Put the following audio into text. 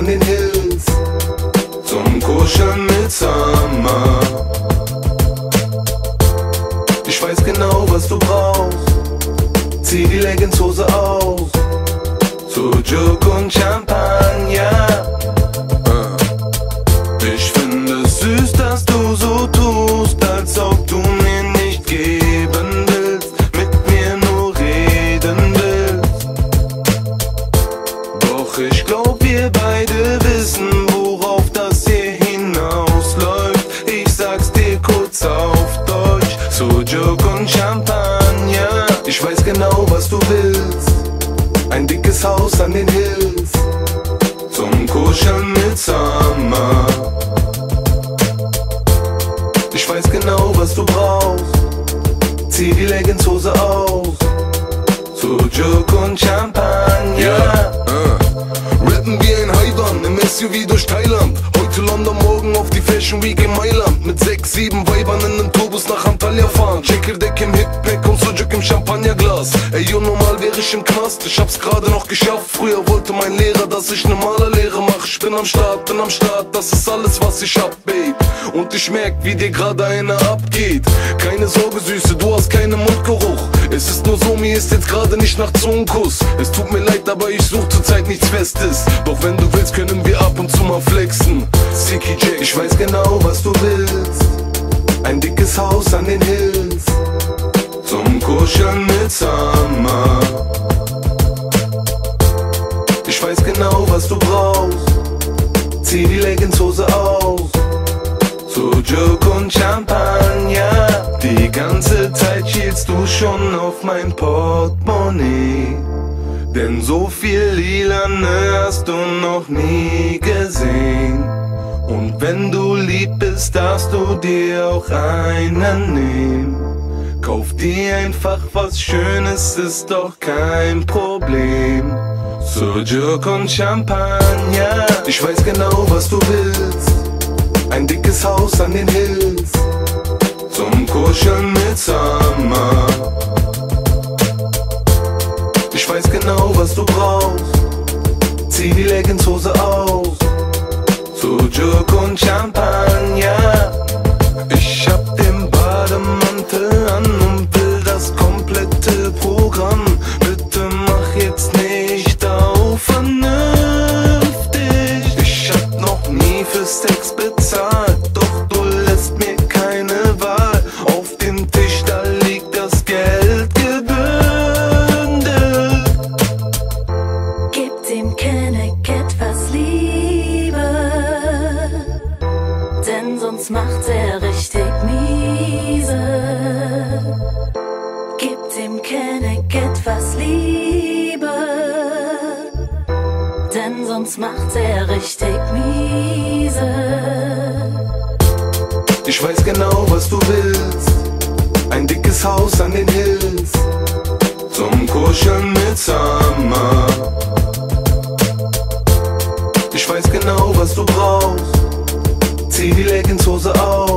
an den Hills, zum Kuscheln mit Summer. Ich weiß genau, was du brauchst. Zieh die Leggingshose aus, Sujuk und Champagner. Ich finde es süß, dass du so tust, als ob du mir nicht geben willst, mit mir nur reden willst. Doch ich glaub, wir beide wissen, worauf das hier hinausläuft. Ich sag's dir kurz auf Deutsch, Sujuk und Champagner. Ich weiß genau, was du willst, ein dickes Haus an den Hills, zum Kuscheln mit Summer. Ich weiß genau, was du brauchst. Zieh die Leggingshose aus, Sujuk und Champagner. Rappen wie ein Haiwan im SUV durch Thailand. Heute London, morgen auf die Fashion Week in Mailand. Mit 6, 7 Weibern in nem Turbus nach Antalya fahren. Checker-Deck im Hip-Pack und Sujuk im Champagnerglas. Ey, yo, normal wäre ich im Knast, ich hab's gerade noch geschafft. Früher wollte mein Lehrer, dass ich ne Malerlehre mach. Ich bin am Start, das ist alles, was ich hab, Babe. Und ich merk, wie dir gerade einer abgeht. Keine Sorge, Süße, du hast keinen Mundgeruch. Es ist nur so, mir ist jetzt gerade nicht nach Zungenkuss. Es tut mir leid, aber ich such zurzeit nichts Festes. Doch wenn du willst, können wir ab und zu mal flexen. Sicky Jack, ich weiß genau, was du willst, ein dickes Haus an den Hills, zum Kuscheln mit Summer. Ich weiß genau, was du brauchst. Zieh die Leggingshose aus, Sujuk und Champagner. Die ganze Zeit schielst du schon auf mein Portemonnaie, denn so viel Lilane hast du noch nie gesehen. Und wenn du lieb bist, darfst du dir auch einen nehmen. Kauf dir einfach was Schönes, ist doch kein Problem. Sujuk und Champagner. Ich weiß genau, was du willst, ein dickes Haus an den Hills, zum Kuscheln mit Summer. Ich weiß genau, was du brauchst. Zieh die Leggingshose aus, Sujuk und Champagner. Ich hab den Bademantel an und will das komplette Programm. Bitte mach jetzt nicht auf vernünftig. Ich hab noch nie für Sex bezahlt, doch du lässt mir keine Wahl. Auf dem Tisch, da liegt das Geld gebündelt. Gib dem Kenneck etwas Liebe, denn sonst macht er richtig miese. Gib dem Kenneck etwas Liebe, denn sonst macht er richtig miese. Ich weiß genau, was du willst, ein dickes Haus an den Hills, zum Kuscheln mit Summer. Ich weiß genau, was du brauchst. Zieh die Leggingshose aus,